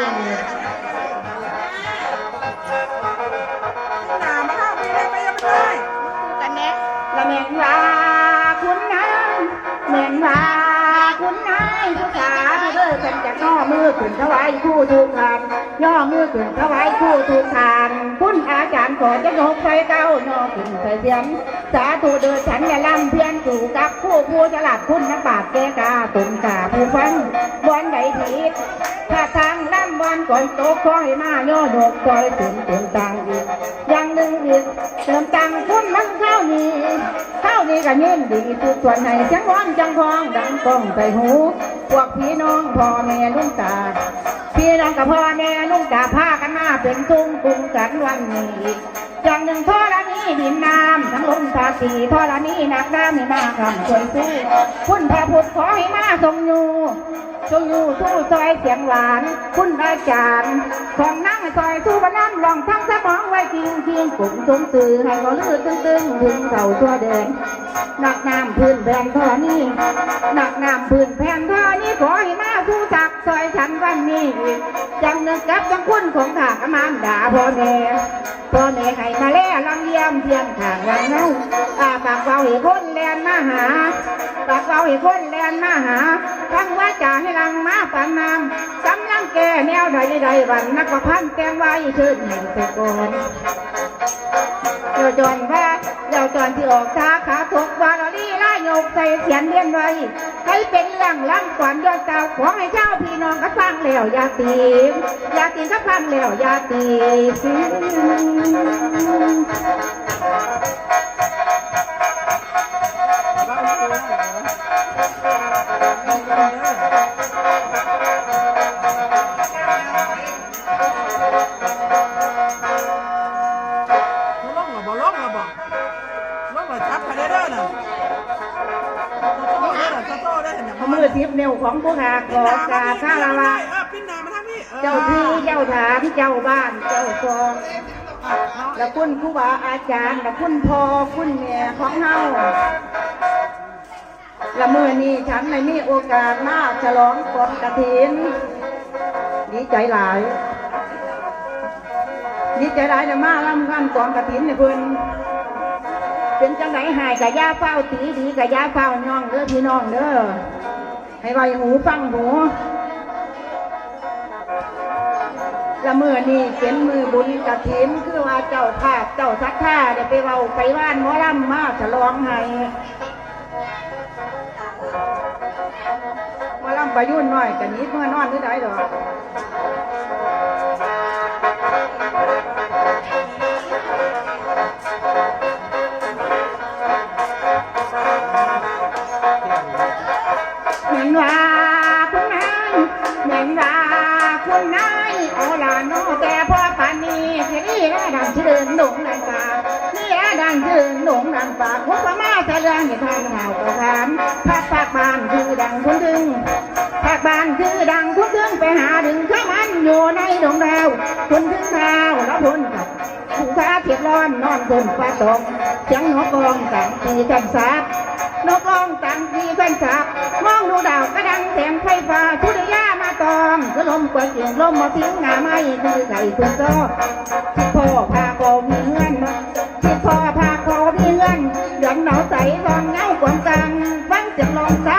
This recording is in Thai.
หนามาเข้าไปเลยไปยังไม่ได้กันแน่ละแมงว่าคุณนายแมงว่าคุณนายผู้สาวเลิกกันจากย่อมือขึ้นถวายคู่ทุกทานย่อมือขึ้นถวายคู่ทุกทานคุณอาจารย์ขอจะยกไฟเก้านอขึ้นใส่เสียงสาธุเดินฉันอย่าลำเพียนสู่กับผู้ฉลาดคุณนักปราชญ์แกกาตุนกาผู้ฟังบอนใดผิดถ้าทางล่ำบอนก่อนโตคอยมาย่อโยกคอยถึงเติมตังอีกอย่างหนึ่งอีกเติมตังคุณมันเข้านี้ก็ยิ่งดีทุกส่วนให้เสียงร้องจังคองดังก้องใส่หูพวกพี่น้องพ่อแม่ลุงตาพี่น้องกับพ่อแม่ลุงตาพากันมาเป็นตุ้งกุ้งกันวันนี้อย่างหนึ่งท่อละนี้ดินน้ำทั้งลมภาษีท่อละนี้นักน้ำให้มาคำช่วยสู้คุณพระพุทธขอให้มาทรงอยู่สู้ซอยเสียงหวานคุณอาจารย์ของนั่งซอยสู้บ้านน้ำลองทั้งสมองไว้จริงกลุ่มสมตื่นให้เขาลื่นตึงถึงเข่าตัวเดินหนักน้ำพื้นแผ่นท่อนี้หนักน้ำพื้นแผ่นท่อนี้ขอให้มาสู้จักซอยฉันวันนี้จังนึกกับจังคุณของข้ากำมันด่าพ่อแม่ให้มาแล่ลำเยี่ยมเพียงข้างวันเน่าปากเบาให้คนแลนมาหาทั้งว่าจ่าให้ลังมาฝันนำกำลังแก่แนวใดวันนักประพันธ์แกงไว้เชิญแห่งเสกอนเจ้าจอนที่ออกสาขาถกวาลลีล่ายกใส่เขียนเรียนไว้ให้เป็นเรื่องล้ำก่อนยอดเจ้าขอให้เจ้าพี่น้องก็ฟังแล้วอย่าตีก็ฟังแล้วอย่าตีมือทิพย์เนวของผู้หาขอกาข้าละวะเจ้าที่เจ้าถามเจ้าบ้านเจ้าฟองและคุณครูบาอาจารย์และคุณพ่อคุณแม่ของเฮาและมือนี้ฉันไม่มีโอกาสมาฉลองกองกฐินดีใจหลายแต่มาล่ำกองกฐินเนี่ยเพิ่นเป็นจังไหนหายกะยาเฝ้าตีดีกะยาเฝ้าย่องเด้อพี่น้องเด้อให้ไว้หูฟังหูละมือนี่เป็นมือบุญกฐินคือว่าเจ้าภาพเจ้าศรัทธาเดี๋ยวไปเว้าไปว่านหมอลำมาฉลองให้หมอลำประยุ่นหน่อยกันนี้เมื่อนอนหรือได้ดอกแมงว่าคุณนายโอลาโนแต่พอปานนี้นี่แหละดังชื่อหนุ่มนันป่าคุกมาจะเรื่องในทางข่าวกระทำภาคบ้านคือดังคุณดึงไปหาดึงข้ามันอยู่ในดงดาวคุณถึงดาวแล้วพ้นกับผู้ค้าเทียบร้อนนอนบนฟ้าตกเสียงนกกองต่างตีกันซับมองดูดาวกระดังแสงไฟฟ้าทุติยามาตอมก็ลมกว่าเสียงลมมาทิ้งหน้าไม้คือไก่คุณซ้อที่พ่อพาโกมีเงื่อนเดือนหนาวใสรองเงาความกลางฟังเสียงลม